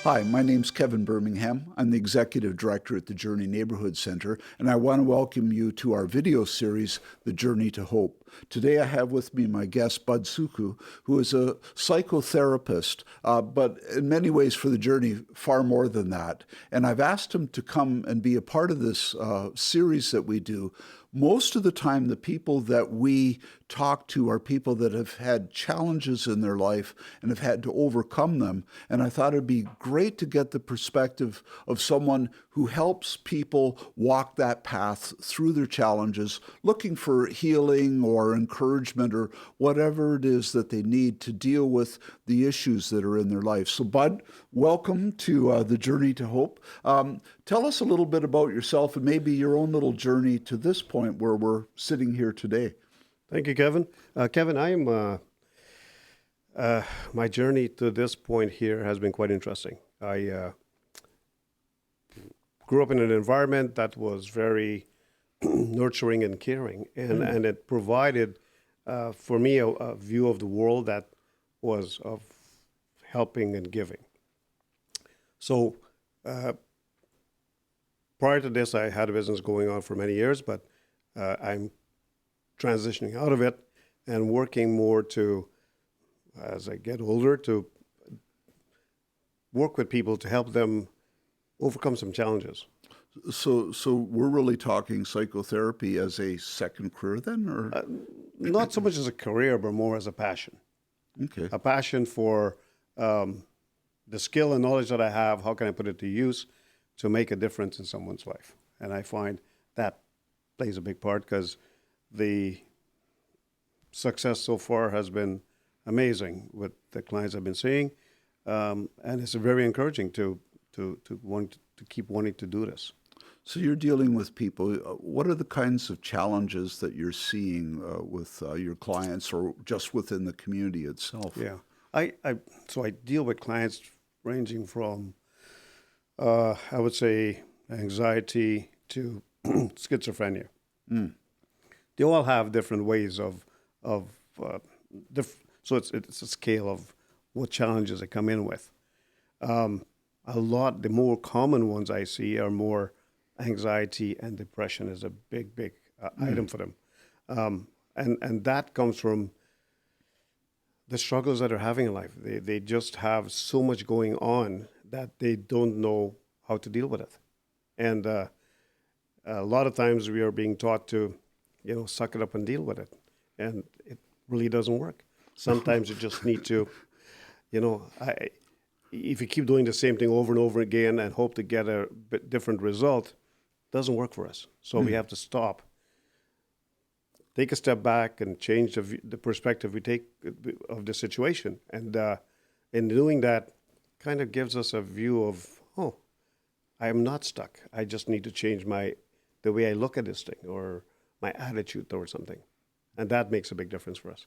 Hi, my name's Kevin Birmingham. I'm the Executive Director at the Journey Neighbourhood Centre, and I want to welcome you to our video series, The Journey to Hope. Today I have with me my guest, Bud Sukhu, who is a psychotherapist, but in many ways for the journey, far more than that. And I've asked him to come and be a part of this series that we do. Most of the time, the people that we talk to are people that have had challenges in their life and have had to overcome them. And I thought it'd be great to get the perspective of someone who helps people walk that path through their challenges, looking for healing or encouragement or whatever it is that they need to deal with the issues that are in their life. So, Bud, welcome to the Journey to Hope. Tell us a little bit about yourself and maybe your own little journey to this point where we're sitting here today. Thank you, Kevin. Kevin, I am. My journey to this point here has been quite interesting. I grew up in an environment that was very nurturing and caring, and it provided for me a view of the world that was of helping and giving. So prior to this, I had a business going on for many years, but I'm transitioning out of it and working more to, as I get older, to work with people to help them overcome some challenges. So we're really talking psychotherapy as a second career then, or? Not so much as a career, but more as a passion. Okay. A passion for the skill and knowledge that I have, how can I put it to use to make a difference in someone's life? And I find that plays a big part because the success so far has been amazing with the clients I've been seeing, and it's very encouraging to want to keep wanting to do this. So you're dealing with people. What are the kinds of challenges that you're seeing with your clients or just within the community itself? Yeah, I deal with clients ranging from I would say anxiety to schizophrenia. They all have different ways of so it's a scale of what challenges they come in with. The more common ones I see are more anxiety and depression is a big item for them. And that comes from the struggles that they're having in life. They just have so much going on that they don't know how to deal with it. And a lot of times we are being taught to, suck it up and deal with it. And it really doesn't work. Sometimes you just need to, if you keep doing the same thing over and over again and hope to get a bit different result, it doesn't work for us. So we have to stop, take a step back and change the perspective we take of the situation. And in doing that, kind of gives us a view of, I am not stuck. I just need to change the way I look at this thing or my attitude towards something. And that makes a big difference for us.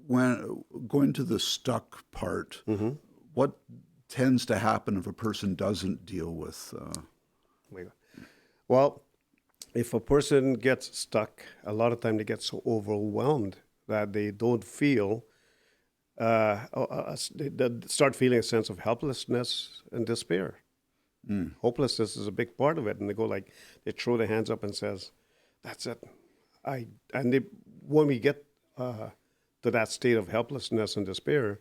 When going to the stuck part, what tends to happen if a person doesn't deal with? Well, if a person gets stuck, a lot of time they get so overwhelmed that they don't feel, they start feeling a sense of helplessness and despair. Hopelessness is a big part of it, and they throw their hands up and says, "That's it." When we get to that state of helplessness and despair,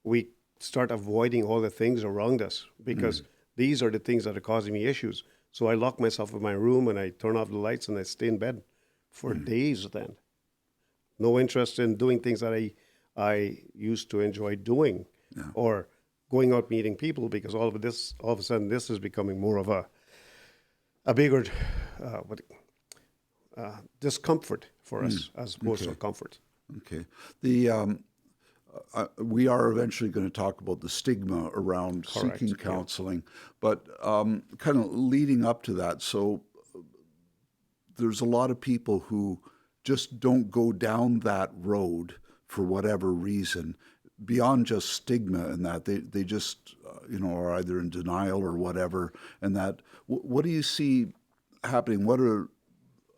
we start avoiding all the things around us because these are the things that are causing me issues. So I lock myself in my room and I turn off the lights and I stay in bed for days then. No interest in doing things that I used to enjoy doing or going out meeting people because all of a sudden this is becoming more of a bigger discomfort for us as opposed to comfort. Okay. We are eventually going to talk about the stigma around seeking counseling, but kind of leading up to that, so there's a lot of people who just don't go down that road for whatever reason, beyond just stigma and that. They just, are either in denial or whatever, and that. What do you see happening? What are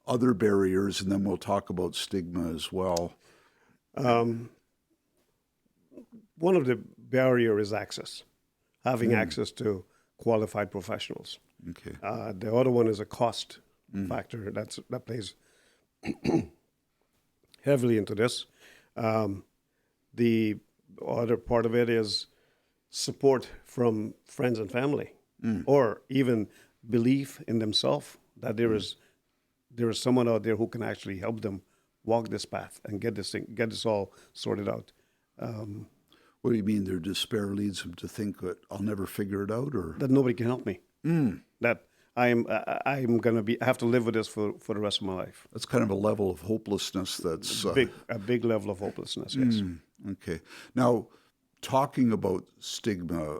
other barriers? And then we'll talk about stigma as well. One of the barrier is access. having access to qualified professionals. Okay. The other one is a cost factor that plays heavily into this. The other part of it is support from friends and family, or even belief in themselves that there is someone out there who can actually help them walk this path and get this all sorted out. What do you mean? Their despair leads them to think that I'll never figure it out, or That nobody can help me. That I'm gonna have to live with this for the rest of my life. that's kind of a level of hopelessness that's A big level of hopelessness. Yes. okay. Now, talking about stigma,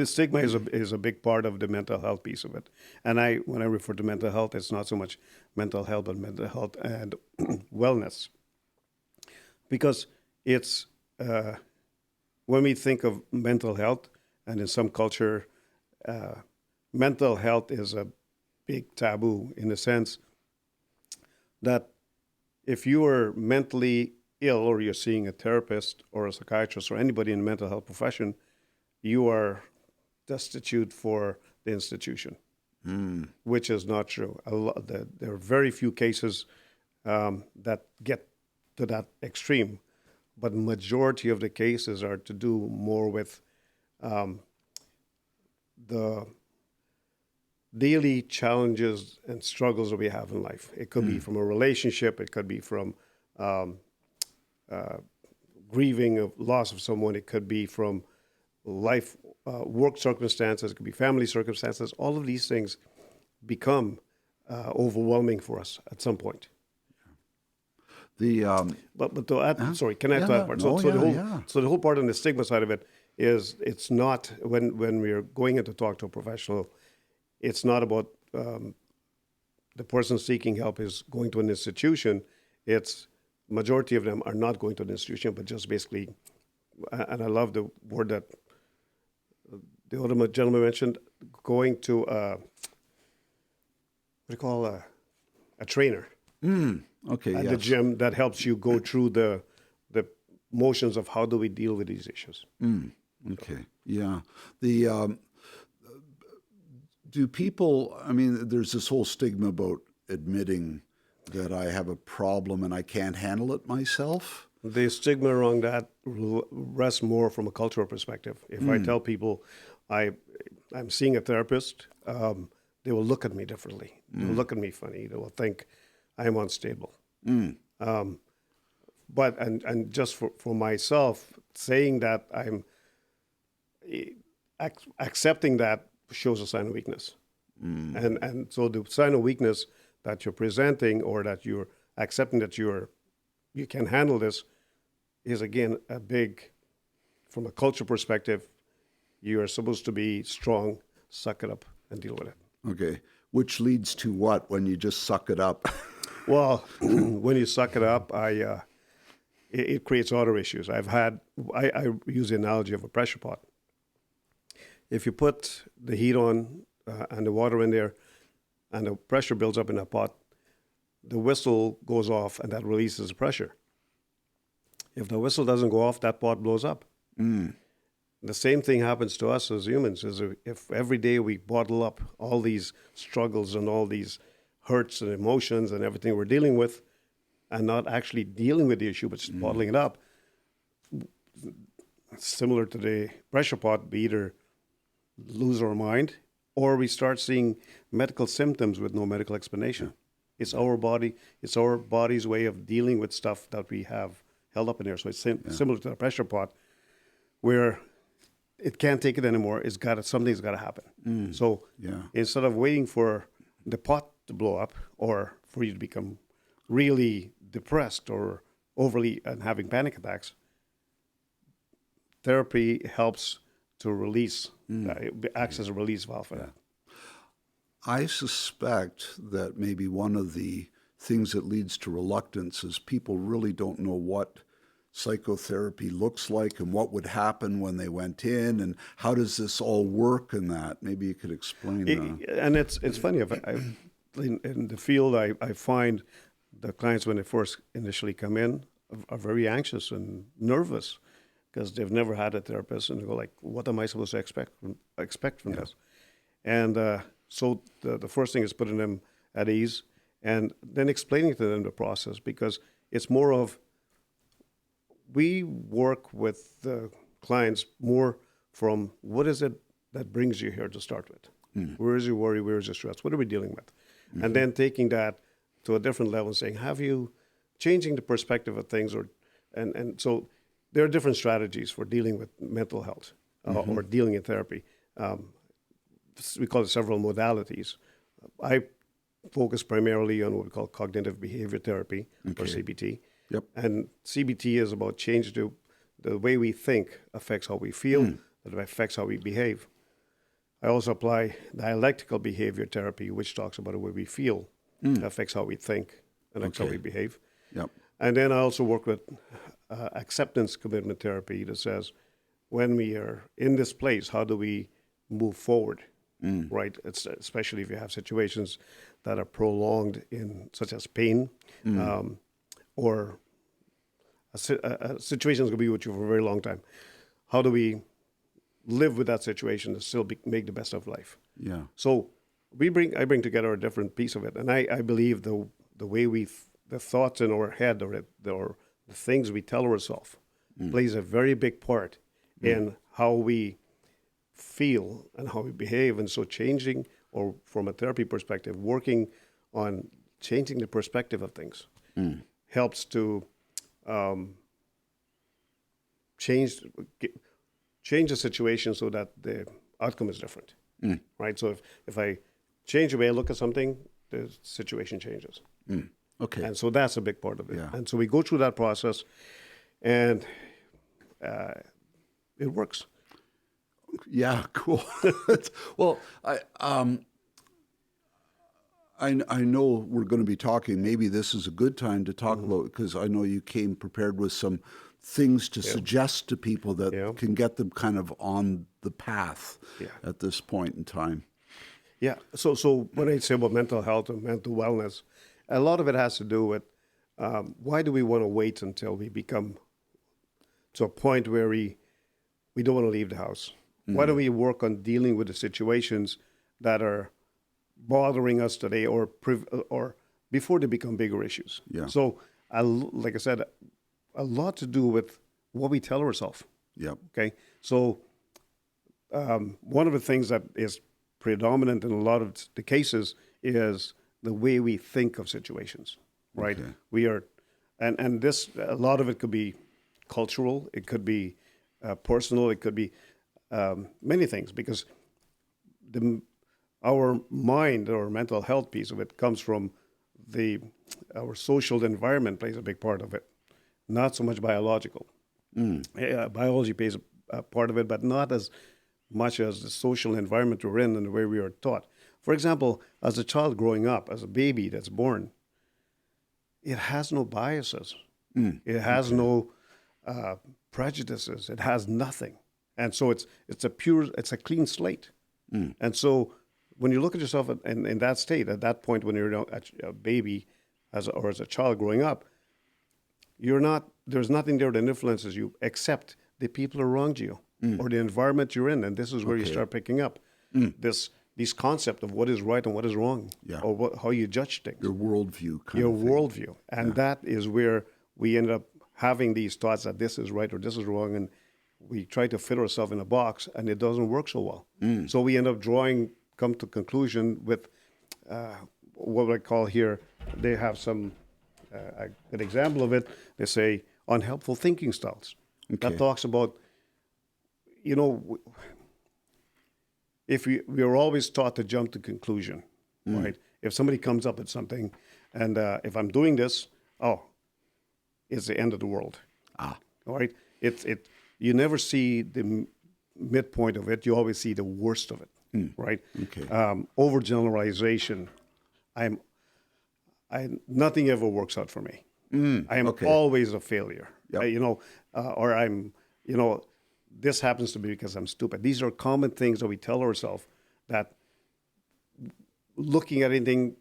Stigma is a big part of the mental health piece of it. And when I refer to mental health, it's not so much mental health, but mental health and wellness. Because it's, when we think of mental health, and in some culture, mental health is a big taboo in the sense that if you are mentally ill or you're seeing a therapist or a psychiatrist or anybody in the mental health profession, you are destitute for the institution, which is not true. There are very few cases that get to that extreme, but majority of the cases are to do more with the daily challenges and struggles that we have in life. It could be from a relationship. It could be from grieving of loss of someone. It could be from life, work circumstances. It could be family circumstances. All of these things become overwhelming for us at some point. the But to add, sorry, can I add to that part? No, So the whole part on the stigma side of it is it's not when we're going in to talk to a professional, it's not about the person seeking help is going to an institution. It's majority of them are not going to an institution, but just basically, and I love the word that the other gentleman mentioned, going to what do you call a trainer okay, at yes. the gym that helps you go through the motions of how do we deal with these issues. Okay, yeah. The do people? I mean, there's this whole stigma about admitting that I have a problem and I can't handle it myself. The stigma around that rests more from a cultural perspective. If I tell people I'm seeing a therapist, they will look at me differently. They will look at me funny. They will think I'm unstable. But just for myself, saying that I'm accepting that shows a sign of weakness. And so the sign of weakness that you're presenting or that you're accepting that you can handle this is, again, a big, from a culture perspective, you are supposed to be strong, suck it up, and deal with it. Okay, which leads to what when you just suck it up? Well, when you suck it up, it creates other issues. I use the analogy of a pressure pot. If you put the heat on and the water in there, and the pressure builds up in that pot, the whistle goes off, and that releases the pressure. If the whistle doesn't go off, that pot blows up. The same thing happens to us as humans. Is if every day we bottle up all these struggles and all these hurts and emotions and everything we're dealing with, and not actually dealing with the issue, but just bottling it up, similar to the pressure pot, we either lose our mind or we start seeing medical symptoms with no medical explanation. It's our body's way of dealing with stuff that we have held up in there. So it's similar to the pressure pot, where it can't take it anymore. Something's got to happen. So instead of waiting for the pot to blow up or for you to become really depressed or overly and having panic attacks, therapy helps to release, acts as a release valve for that. I suspect that maybe one of the things that leads to reluctance is people really don't know what psychotherapy looks like and what would happen when they went in and how does this all work and that. Maybe you could explain that. And it's funny, in the field, I find the clients when they first initially come in are very anxious and nervous because they've never had a therapist, and they go like, "What am I supposed to expect from this?" And so the first thing is putting them at ease, and then explaining to them the process, because it's more of, we work with the clients more from what is it that brings you here to start with. Where is your worry? Where is your stress? What are we dealing with? And then taking that to a different level and saying, have you changing the perspective of things? And so there are different strategies for dealing with mental health or dealing in therapy. We call it several modalities. I focus primarily on what we call cognitive behavior therapy, or CBT. Yep. And CBT is about change to the way we think affects how we feel, that affects how we behave. I also apply dialectical behavior therapy, which talks about the way we feel, affects how we think, and affects how we behave. Yep. And then I also work with acceptance commitment therapy that says, when we are in this place, how do we move forward, right? It's, especially if you have situations that are prolonged in, such as pain, or a situation is going to be with you for a very long time. How do we live with that situation and still make the best of life? Yeah. So I bring together a different piece of it, and I believe the way the thoughts in our head, or the things we tell ourselves, plays a very big part in how we feel and how we behave. And so changing, or from a therapy perspective, working on changing the perspective of things helps to change the situation so that the outcome is different, right? So if I change the way I look at something, the situation changes. Okay. And so that's a big part of it. Yeah. And so we go through that process, and it works. Yeah, cool. Well, I know we're going to be talking. Maybe this is a good time to talk about, because I know you came prepared with some things to suggest to people that can get them kind of on the path at this point in time. Yeah. So when I say about mental health and mental wellness, a lot of it has to do with why do we want to wait until we become to a point where we don't want to leave the house? Why don't we work on dealing with the situations that are bothering us today, or before they become bigger issues? Yeah. So, like I said, a lot to do with what we tell ourselves. Yep. Okay. So, one of the things that is predominant in a lot of the cases is the way we think of situations, right? Okay. We are, and this, a lot of it could be cultural, it could be personal, it could be many things, because our mind, or mental health piece of it, comes from our social environment plays a big part of it, not so much biological. Biology plays a part of it, but not as much as the social environment we're in and the way we are taught. For example, as a child growing up, as a baby that's born, it has no biases. It has no prejudices. It has nothing. And so it's a clean slate. And so when you look at yourself in that state, at that point when you're a baby, or as a child growing up, there's nothing there that influences you except the people around you or the environment you're in. And this is where you start picking up this concept of what is right and what is wrong, or how you judge things. Your worldview. Worldview. And that is where we end up having these thoughts that this is right or this is wrong, and we try to fit ourselves in a box, and it doesn't work so well. So we end up come to conclusion with what I call here, they have some, an example of it, they say unhelpful thinking styles. That talks about, if we are always taught to jump to conclusion, right? If somebody comes up with something, and if I'm doing this, it's the end of the world. All right? You never see the midpoint of it. You always see the worst of it, right? Okay. Overgeneralization. Nothing ever works out for me. I am always a failure. Yep. Or this happens to me because I'm stupid. These are common things that we tell ourselves, that looking at anything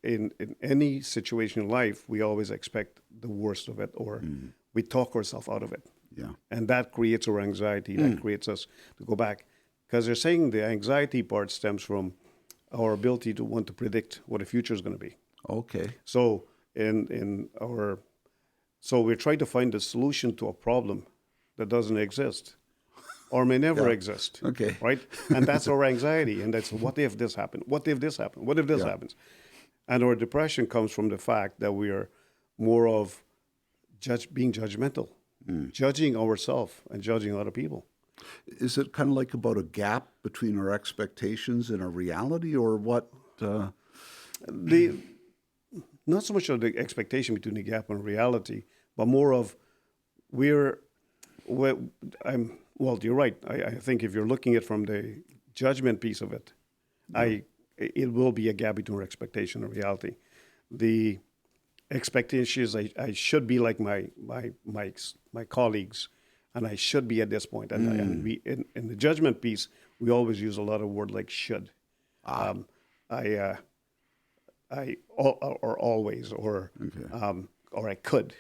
in any situation in life, we always expect the worst of it, or we talk ourselves out of it. Yeah. And that creates our anxiety. That creates us to go back. Because they're saying the anxiety part stems from our ability to want to predict what the future is going to be. Okay. So so we're trying to find a solution to a problem that doesn't exist or may never exist. Okay. Right? And that's our anxiety. And that's what if this happened? What if this happened? What if this happens? And our depression comes from the fact that we are more of being judgmental, judging ourselves and judging other people. Is it kind of like about a gap between our expectations and our reality, or what? Not so much of the expectation between the gap and reality, but more of you're right. I think if you're looking at it from the judgment piece of it, it will be a gap between our expectation and reality. The expectation is I should be like my colleagues, and I should be at this point. And we in the judgment piece, we always use a lot of word like should. Or always, or I could.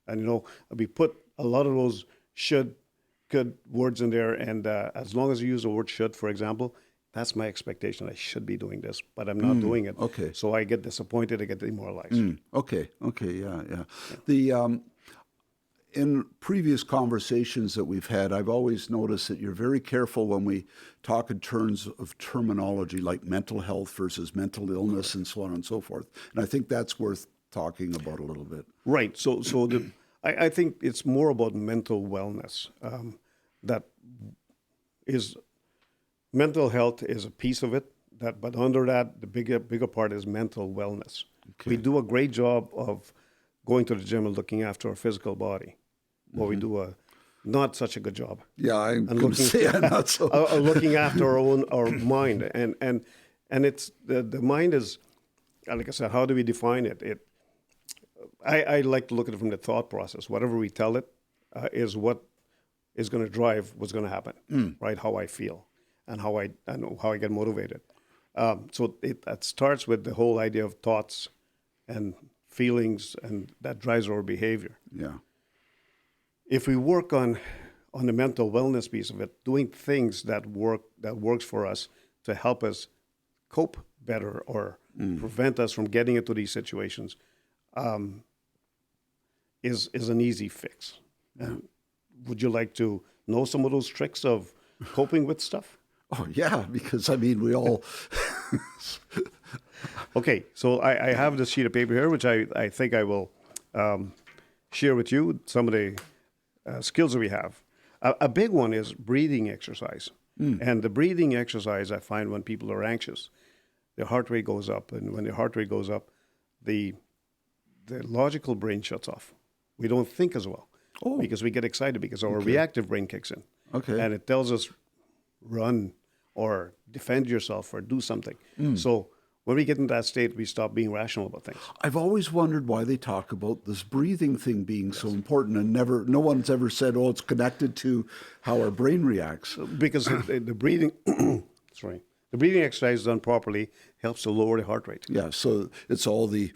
And, we put a lot of those should, could words in there. And as long as you use the word should, for example, that's my expectation. I should be doing this, but I'm not doing it. Okay. So I get disappointed, I get demoralized. Okay, yeah. The in previous conversations that we've had, I've always noticed that you're very careful when we talk in terms of terminology like mental health versus mental illness and so on and so forth. And I think that's worth talking about a little bit. Right. So I think it's more about mental wellness. That is, mental health is a piece of it. But under that, the bigger part is mental wellness. Okay. We do a great job of going to the gym and looking after our physical body. Well, we do not such a good job. Yeah, I'm going to say I'm not so. Looking after our mind, and it's the mind is, like I said, how do we define it? I like to look at it from the thought process. Whatever we tell it is what is going to drive what's going to happen, right? How I feel and how I get motivated. So that starts with the whole idea of thoughts and feelings, and that drives our behavior. Yeah. If we work on the mental wellness piece of it, doing things that works for us to help us cope better or prevent us from getting into these situations, is an easy fix. Yeah. Would you like to know some of those tricks of coping with stuff? Oh yeah, because I mean we all. Okay, so I have this sheet of paper here, which I think I will share with you some of the skills that we have. A big one is breathing exercise. And the breathing exercise, I find when people are anxious, their heart rate goes up. And when the heart rate goes up, the logical brain shuts off. We don't think as well because we get excited because our reactive brain kicks in. Okay. And it tells us run or defend yourself or do something. So when we get in that state, we stop being rational about things. I've always wondered why they talk about this breathing thing being so important, and no one's ever said, "Oh, it's connected to how our brain reacts." Because the breathing, the breathing exercise done properly helps to lower the heart rate. Yeah, so it's all the.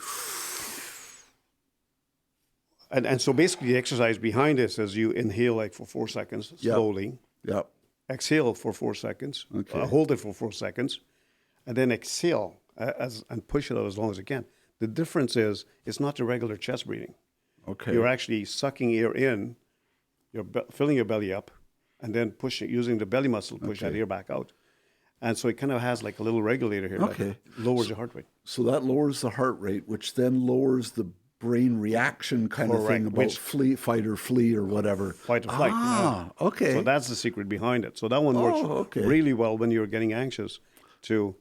And so basically, the exercise behind this is you inhale like for 4 seconds slowly. Yep. Exhale for 4 seconds. Okay. Hold it for 4 seconds, and then exhale and push it out as long as you can. The difference is it's not the regular chest breathing. Okay. You're actually sucking air in, you're filling your belly up, and then using the belly muscle to push that air back out. And so it kind of has like a little regulator here that lowers your heart rate. So that lowers the heart rate, which then lowers the brain reaction kind of thing about fight or flee or whatever. Fight or flight. Okay. So that's the secret behind it. So that one works really well when you're getting anxious to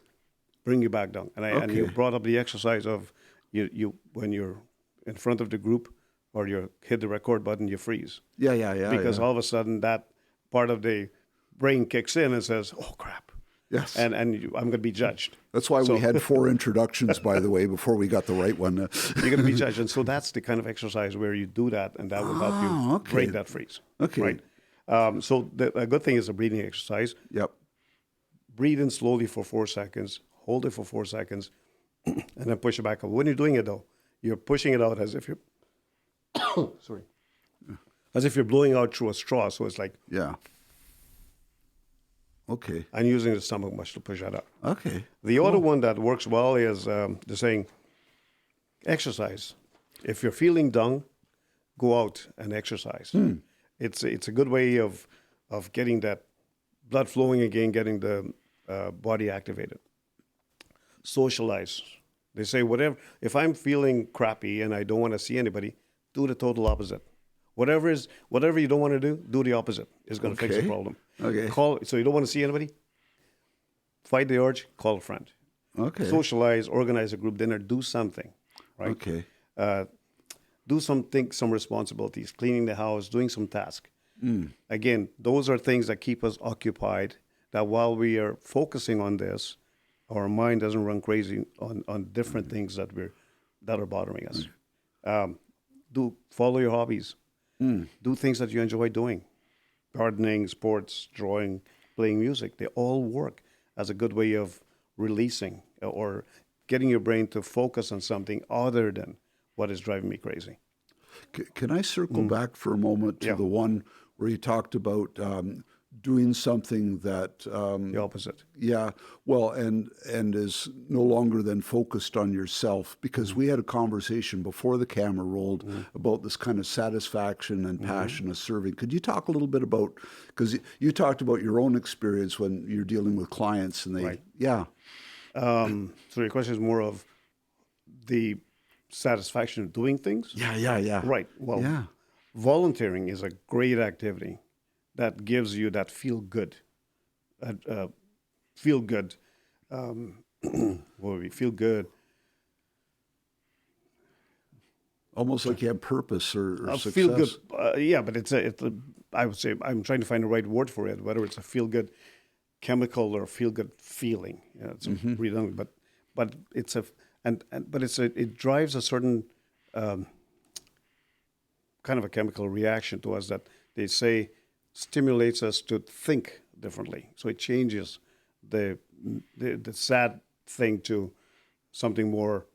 bring you back down. And you brought up the exercise of you when you're in front of the group or you hit the record button, you freeze. Yeah. Because all of a sudden that part of the brain kicks in and says, "Oh crap." Yes. And I'm going to be judged. That's why we had 4 introductions, by the way, before we got the right one. You're going to be judged. And so that's the kind of exercise where you do that, and that will help you break that freeze. Okay. Right? So a good thing is a breathing exercise. Yep. Breathe in slowly for 4 seconds, hold it for 4 seconds, and then push it back up. When you're doing it, though, you're pushing it out as if you're as if you're blowing out through a straw. So it's like, Yeah. Okay. I'm using the stomach muscle to push that up. Okay. The other one that works well is the saying, exercise. If you're feeling down, go out and exercise. It's a good way of getting that blood flowing again, getting the body activated. Socialize. They say whatever. If I'm feeling crappy and I don't want to see anybody, do the total opposite. Whatever you don't want to do the opposite. It's going to fix the Okay. problem. Okay. So you don't want to see anybody? Fight the urge. Call a friend. Okay. Socialize. Organize a group dinner. Do something. Right. Okay. Do some responsibilities, cleaning the house, doing some task. Again, those are things that keep us occupied, that while we are focusing on this, our mind doesn't run crazy on different things that are bothering us. Follow your hobbies. Do things that you enjoy doing. Gardening, sports, drawing, playing music. They all work as a good way of releasing or getting your brain to focus on something other than what is driving me crazy. Can I circle back for a moment to Yeah. the one where you talked about doing something that The opposite. yeah, well, and is no longer then focused on yourself, because we had a conversation before the camera rolled about this kind of satisfaction and passion of serving. Could you talk a little bit about, because you talked about your own experience when you're dealing with clients and they, Right. yeah, So your question is more of the satisfaction of doing things? yeah. Right. Well, Yeah. volunteering is a great activity that gives you that feel good. Feel good. What would be feel good? Almost like you have purpose or success. Feel good. Yeah, but I would say I'm trying to find the right word for it. Whether it's a feel good chemical or a feel good feeling. Yeah, it's redundant, but it's it drives a certain kind of a chemical reaction to us that they say stimulates us to think differently. So it changes the sad thing to something more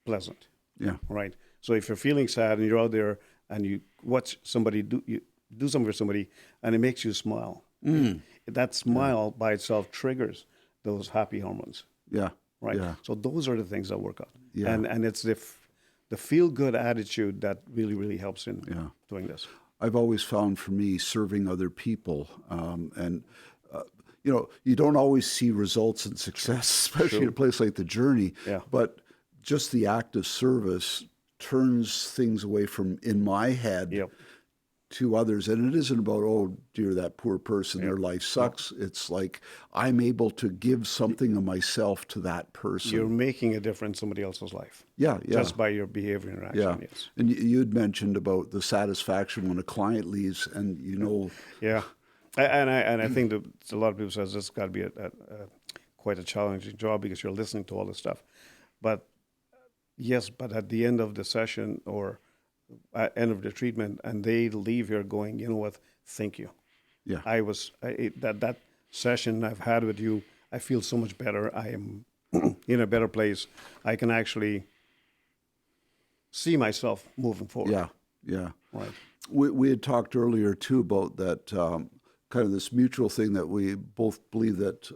pleasant. Yeah. Right. So if you're feeling sad and you're out there and you watch somebody you do something for somebody and it makes you smile, that smile by itself triggers those happy hormones. Yeah. Right. Yeah. So those are the things that work out. Yeah. And it's the feel good attitude that really, really helps in doing this. I've always found for me serving other people, you don't always see results and success, especially in a place like the Journey. Yeah. But just the act of service turns things away from in my head Yep. to others. And it isn't about, oh, dear, that poor person, their life sucks. It's like I'm able to give something of myself to that person. You're making a difference in somebody else's life. Yeah. Just by your behavior interaction. Yeah. Yes. And you'd mentioned about the satisfaction when a client leaves and Yeah. And I think that a lot of people says this has got to be quite a challenging job because you're listening to all this stuff. But yes, but at the end of the session or at end of the treatment, and they leave here going, you know what, thank you. Yeah. That session I've had with you, I feel so much better. I am in a better place. I can actually see myself moving forward. Yeah. Right. We had talked earlier too about that kind of this mutual thing that we both believe that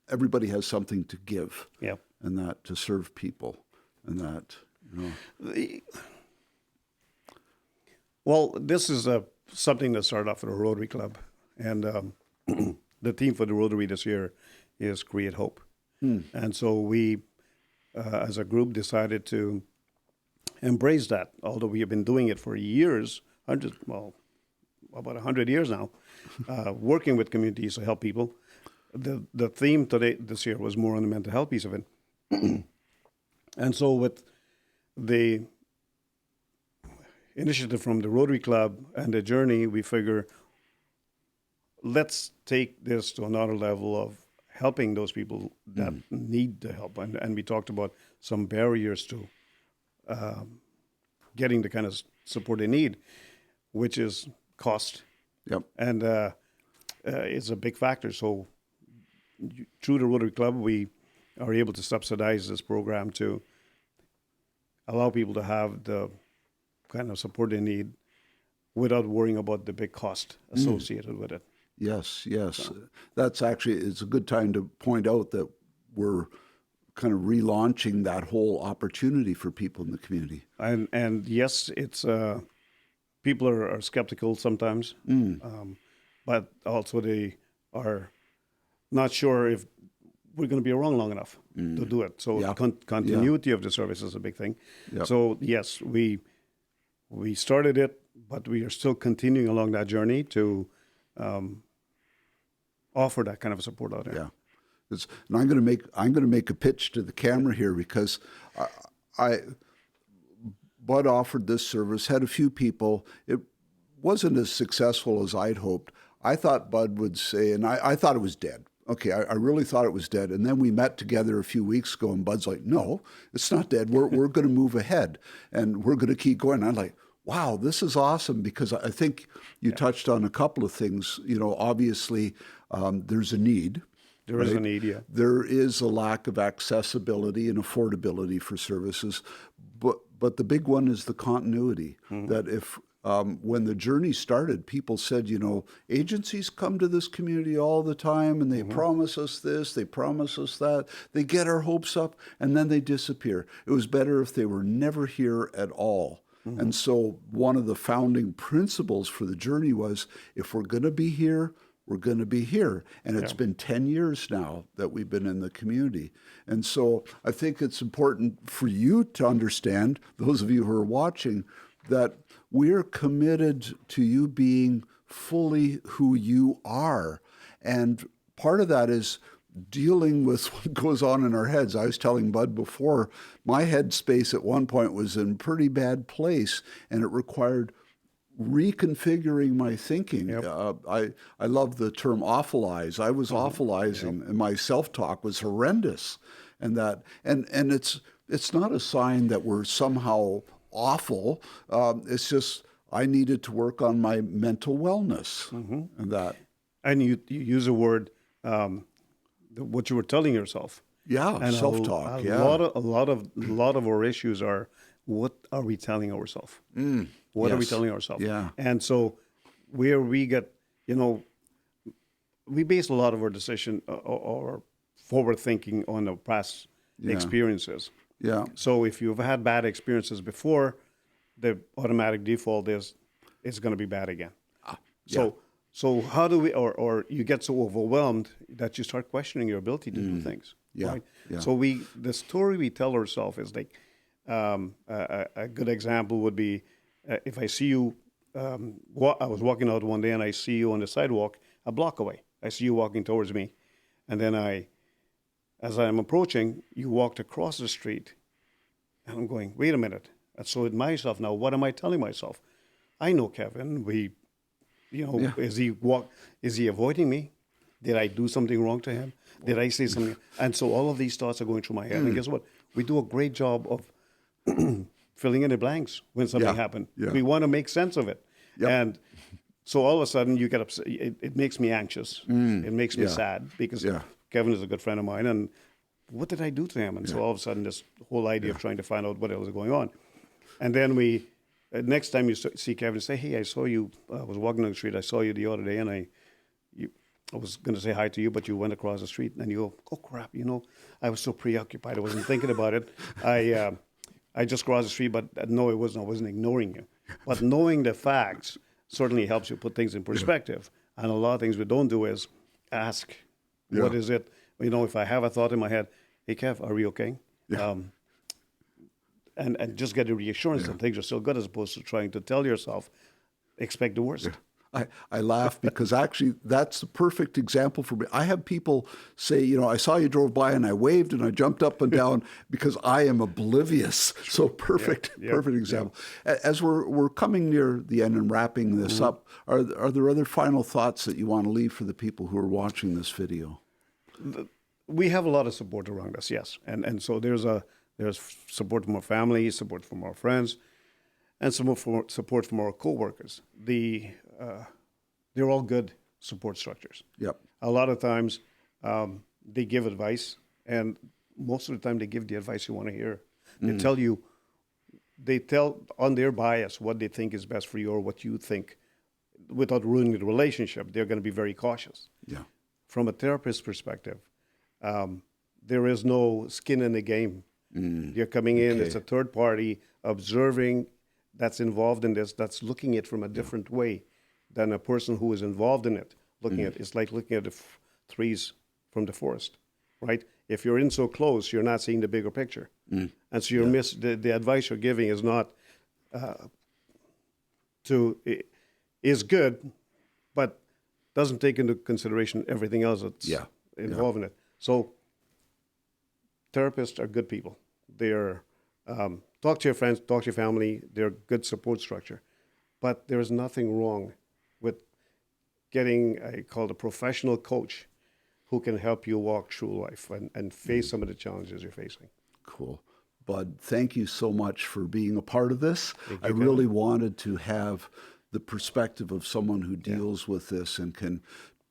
everybody has something to give. Yeah. And that to serve people, and that Well, this is something that started off at a Rotary Club, and the theme for the Rotary this year is Create Hope. And so we, as a group, decided to embrace that. Although we have been doing it for years, about 100 years now, working with communities to help people. The theme this year was more on the mental health piece of it. And so with the initiative from the Rotary Club and the Journey, we figure, let's take this to another level of helping those people that need the help. And we talked about some barriers to getting the kind of support they need, which is cost. Yep. And it's a big factor. So through the Rotary Club, we are able to subsidize this program to allow people to have the kind of support they need without worrying about the big cost associated with it. Yes, yes. That's actually, it's a good time to point out that we're kind of relaunching that whole opportunity for people in the community. And yes, it's people are skeptical sometimes, but also they are not sure if we're going to be around long enough to do it. So Yeah. continuity of the service is a big thing. Yep. So yes, we started it, but we are still continuing along that journey to offer that kind of support out there. Yeah. And I'm going to make a pitch to the camera here because Bud offered this service, had a few people. It wasn't as successful as I'd hoped. I thought Bud would say, and I thought it was dead. Okay, I really thought it was dead. And then we met together a few weeks ago, and Bud's like, no, it's not dead. We're going to move ahead, and we're going to keep going. And I'm like, wow, this is awesome, because I think you touched on a couple of things. You know, obviously, there's a need. There is a need, yeah. There is a lack of accessibility and affordability for services, but the big one is the continuity. That if when the journey started, people said, you know, agencies come to this community all the time and they promise us this, they promise us that, they get our hopes up, and then they disappear. It was better if they were never here at all. And so one of the founding principles for the journey was, if we're going to be here, we're going to be here. And it's been 10 years now that we've been in the community. And so I think it's important for you to understand, those of you who are watching, that we're committed to you being fully who you are. And part of that is dealing with what goes on in our heads. I was telling Bud before, my headspace at one point was in a pretty bad place, and it required reconfiguring my thinking. I love the term awfulize. I was awfulizing, and my self-talk was horrendous. And it's not a sign that we're somehow awful. It's just I needed to work on my mental wellness, and that. And you use a word, what you were telling yourself. Yeah, And self-talk. A lot of our issues are, what are we telling ourselves? What are we telling ourselves? Yeah. And so where we get, you know, we base a lot of our decision or forward thinking on the past experiences. Yeah. So if you've had bad experiences before, the automatic default is it's going to be bad again. So how do we, or you get so overwhelmed that you start questioning your ability to do things. Yeah. Right? Yeah. So the story we tell ourselves is like, a good example would be, if I see you, I was walking out one day and I see you on the sidewalk a block away. I see you walking towards me. And then as I'm approaching, you walked across the street. And I'm going, wait a minute. And so in myself now, what am I telling myself? I know Kevin. Is he avoiding me? Did I do something wrong to him? Did I say something? And so all of these thoughts are going through my head. And guess what? We do a great job of filling in the blanks when something happened. Yeah. We want to make sense of it. Yep. And so all of a sudden you get upset. It makes me anxious. It makes me sad because Kevin is a good friend of mine. And what did I do to him? And so all of a sudden this whole idea of trying to find out what else is going on. And then next time you see Kevin, say, hey, I saw you, I was walking on the street, I saw you the other day, and I was going to say hi to you, but you went across the street, and you go, oh, crap, I was so preoccupied, I wasn't thinking about it. I just crossed the street, but no, I wasn't ignoring you. But knowing the facts certainly helps you put things in perspective. And a lot of things we don't do is ask, what is it? If I have a thought in my head, hey, Kev, are we okay? Yeah. And just get a reassurance that things are still good, as opposed to trying to tell yourself, expect the worst. I laugh because actually that's the perfect example for me. I have people say, I saw you drove by and I waved and I jumped up and down because I am oblivious. So perfect example. As we're coming near the end and wrapping this up, are there other final thoughts that you want to leave for the people who are watching this video? We have a lot of support around us, yes. And so there's support from our family, support from our friends, and some support from our coworkers. They're all good support structures. Yep. A lot of times they give advice, and most of the time they give the advice you want to hear. They tell you they tell on their bias what they think is best for you or what you think without ruining the relationship. They're going to be very cautious. Yeah. From a therapist's perspective, there is no skin in the game. You're coming in, it's a third party observing that's involved in this, that's looking at it from a different way than a person who is involved in it. Looking at it's like looking at the trees from the forest, right? If you're in so close, you're not seeing the bigger picture. And so you're the advice you're giving is not is good, but doesn't take into consideration everything else that's involved in it. So therapists are good people. They're talk to your friends, talk to your family. They're good support structure, but there's nothing wrong with getting called a professional coach who can help you walk through life and face some of the challenges you're facing. Cool. Bud, thank you so much for being a part of this. I Kevin. really wanted to have the perspective of someone who deals with this and can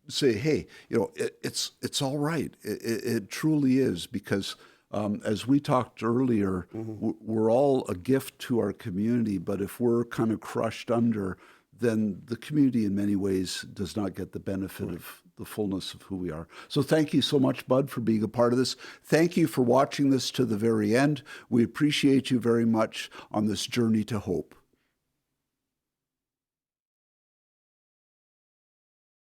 say, hey, it's all right. It truly is, because as we talked earlier, we're all a gift to our community, but if we're kind of crushed under, then the community in many ways does not get the benefit of the fullness of who we are. So thank you so much, Bud, for being a part of this. Thank you for watching this to the very end. We appreciate you very much on this journey to hope.